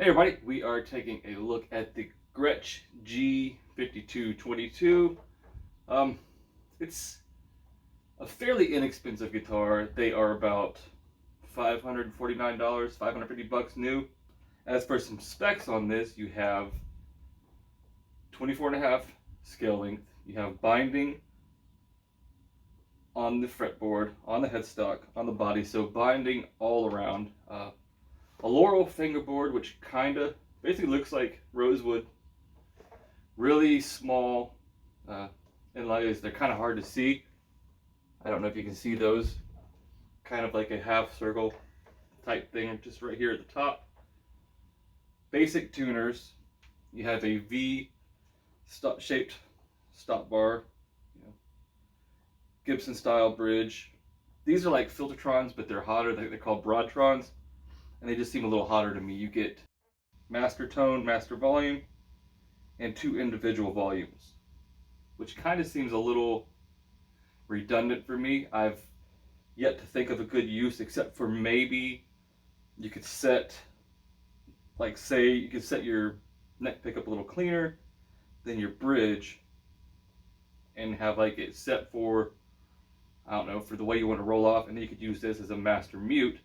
Hey everybody, we are taking a look at the GRETSCH G5222. It's a fairly inexpensive guitar. They are about $549, $550 new. As for some specs on this, you have 24.5 scale length. You have binding on the fretboard, on the headstock, on the body, so binding all around. A laurel fingerboard, which kinda basically looks like rosewood. Really small inlays. They're kind of hard to see. I don't know if you can see those. Kind of like a half circle type thing, just right here at the top. Basic tuners. You have a V shaped stop bar. Gibson style bridge. These are like Filtertrons, but they're hotter. They're called Broadtrons. And they just seem a little hotter to me. You get master tone, master volume, and 2 individual volumes, which kind of seems a little redundant for me. I've yet to think of a good use, except for maybe you could set, like say you could set your neck pickup a little cleaner than your bridge and have like it set for, I don't know, for the way you want to roll off, and then you could use this as a master mute.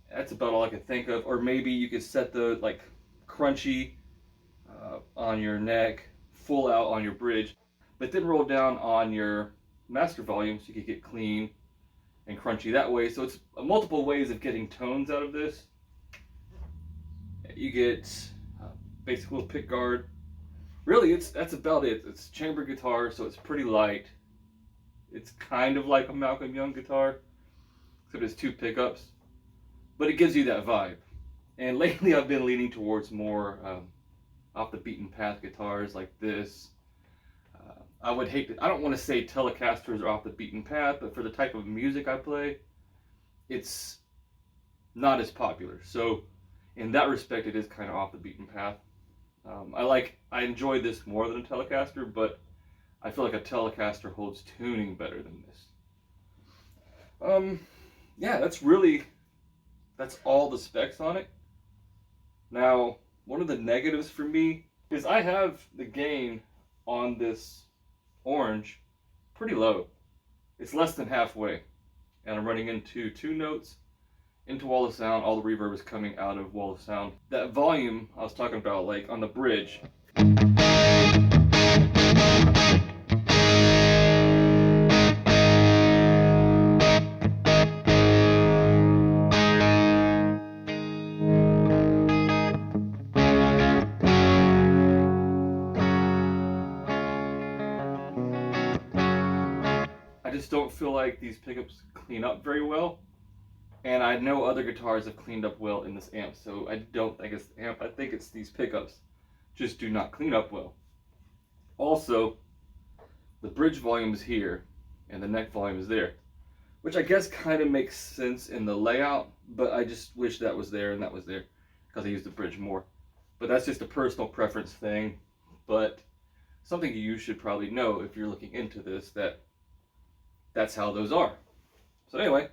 That's about all I could think of. Or maybe you could set the like crunchy on your neck, full out on your bridge, but then roll down on your master volume so you could get clean and crunchy that way. So it's multiple ways of getting tones out of this. You get basic little pick guard. Really, that's about it. It's chamber guitar, so it's pretty light. It's kind of like a Malcolm Young guitar, except it's 2 pickups. But it gives you that vibe. And lately I've been leaning towards more off the beaten path guitars like this. I don't want to say Telecasters are off the beaten path, but for the type of music I play, it's not as popular. So in that respect, it is kind of off the beaten path. I enjoy this more than a Telecaster, but I feel like a Telecaster holds tuning better than this. Yeah, that's all the specs on it. Now, one of the negatives for me is I have the gain on this orange pretty low. It's less than halfway. And I'm running into 2 notes, into wall of sound. All the reverb is coming out of wall of sound. That volume I was talking about, like on the bridge. I just don't feel like these pickups clean up very well, and I know other guitars have cleaned up well in this amp, so I don't think it's the amp. I think it's these pickups just do not clean up well. Also, the bridge volume is here and the neck volume is there, which I guess kind of makes sense in the layout, but I just wish that was there and that was there because I use the bridge more. But that's just a personal preference thing, but something you should probably know if you're looking into this, that's how those are. So anyway,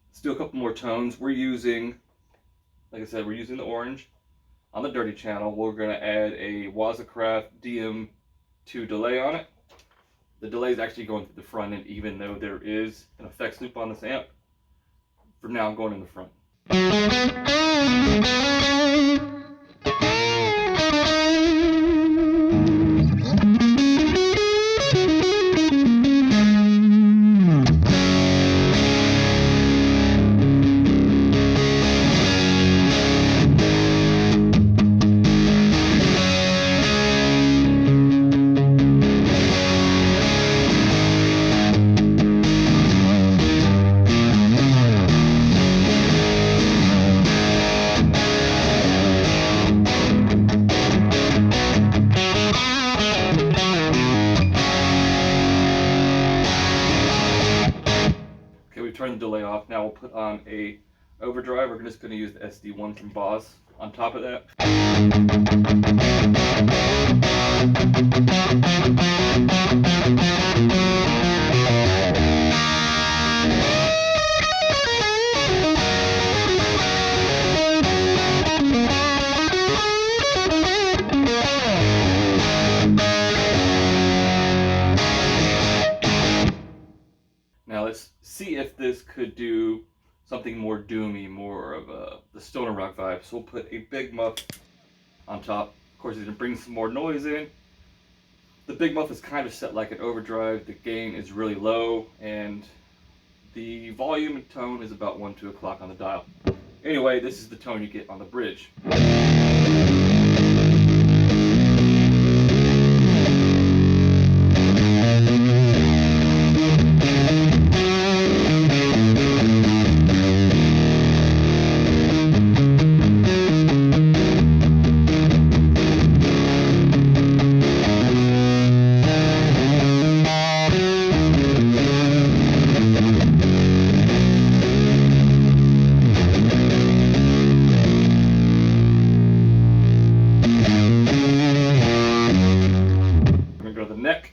let's do a couple more tones. We're using, like I said, we're using the orange. On the dirty channel, we're gonna add a Wazacraft DM2 delay on it. The delay is actually going through the front end, even though there is an effects loop on this amp. For now, I'm going in the front. Turn the delay off. Now we'll put on a overdrive. We're just going to use the SD1 from Boss on top of that. could do something more doomy, more of the stoner rock vibe. So we'll put a big muff on top. Of course, it's gonna bring some more noise in. The big muff is kind of set like an overdrive. The gain is really low, and the volume and tone is about 1, 2 o'clock on the dial. Anyway, this is the tone you get on the bridge. Neck.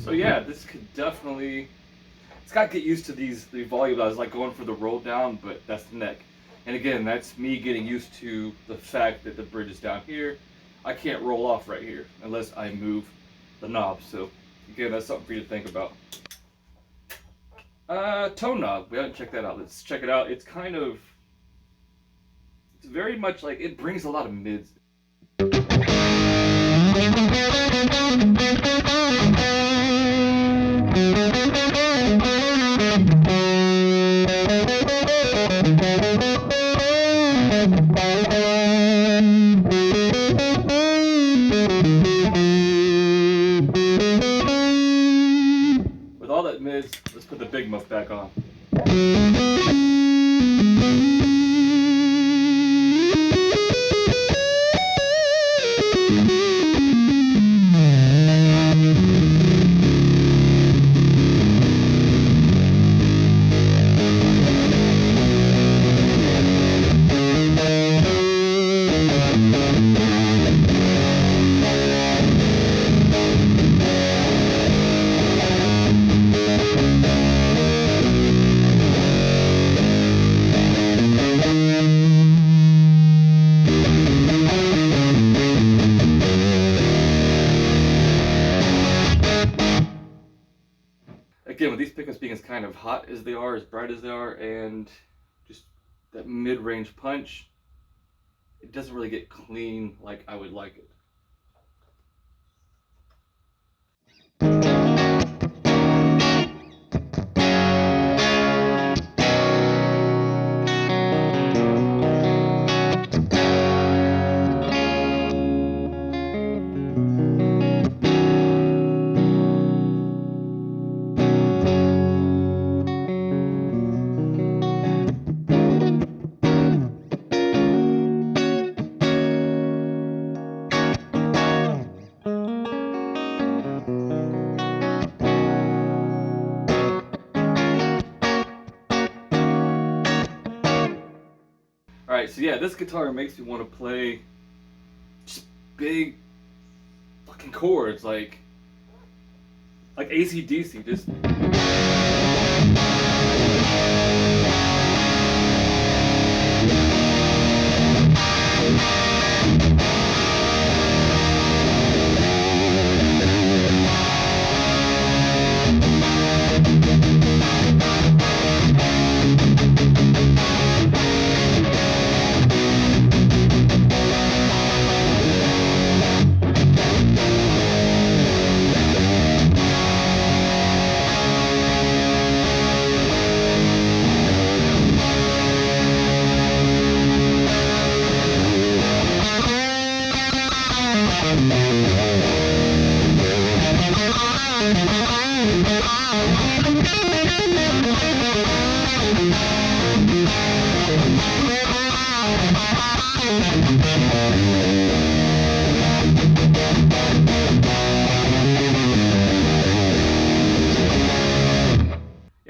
So yeah, this could definitely, it's got to get used to the volume. I was like going for the roll down, but that's the neck. And again, that's me getting used to the fact that the bridge is down here. I can't roll off right here unless I move the knob. So again, that's something for you to think about. Tone knob, we haven't checked that out. Let's check it out. It's kind of, it's very much like, it brings a lot of mids. With all that mids, let's put the big muff back on. Again, with these pickups being as kind of hot as they are, as bright as they are, and just that mid-range punch, it doesn't really get clean like I would like it. Alright, so yeah, this guitar makes me want to play just big fucking chords like AC/DC, just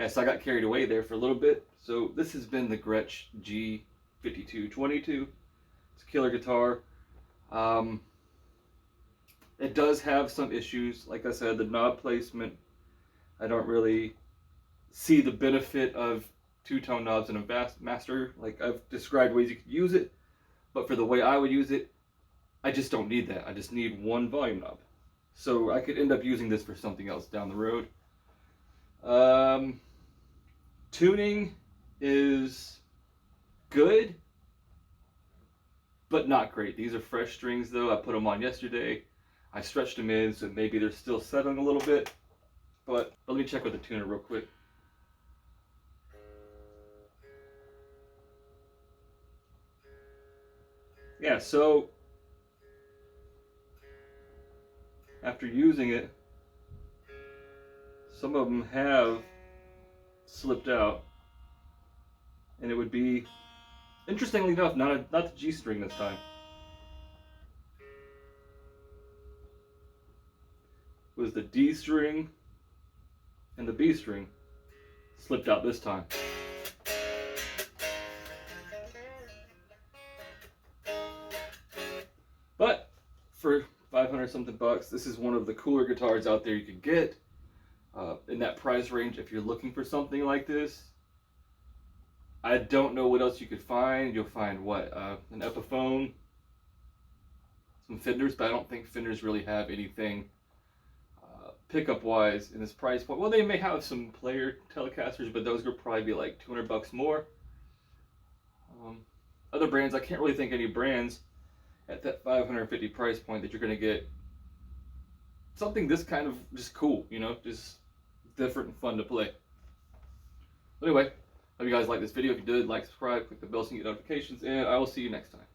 so I got carried away there for a little bit. So this has been the GRETSCH G5222. It's a killer guitar. It does have some issues. Like I said, the knob placement, I don't really see the benefit of two-tone knobs in a master. Like I've described ways you could use it, but for the way I would use it, I just don't need that. I just need one volume knob. So I could end up using this for something else down the road. Tuning is good, but not great. These are fresh strings though. I put them on yesterday. I stretched them in, so maybe they're still settling a little bit. But let me check with the tuner real quick. Yeah, so after using it, some of them have slipped out, and it would be, interestingly enough, not the G string this time. It was the D string and the B string slipped out this time. But for 500 something bucks, this is one of the cooler guitars out there you could get in that price range. If you're looking for something like this, I don't know what else you could find. You'll find what, an Epiphone, some Fenders, but I don't think Fenders really have anything pickup wise in this price point. Well, they may have some player Telecasters, but those would probably be like 200 bucks more. Other brands, I can't really think any brands at that 550 price point that you're going to get something this kind of just cool, you know, just different and fun to play. Anyway, hope you guys liked this video. If you did, like, subscribe, click the bell so you get notifications, and I will see you next time.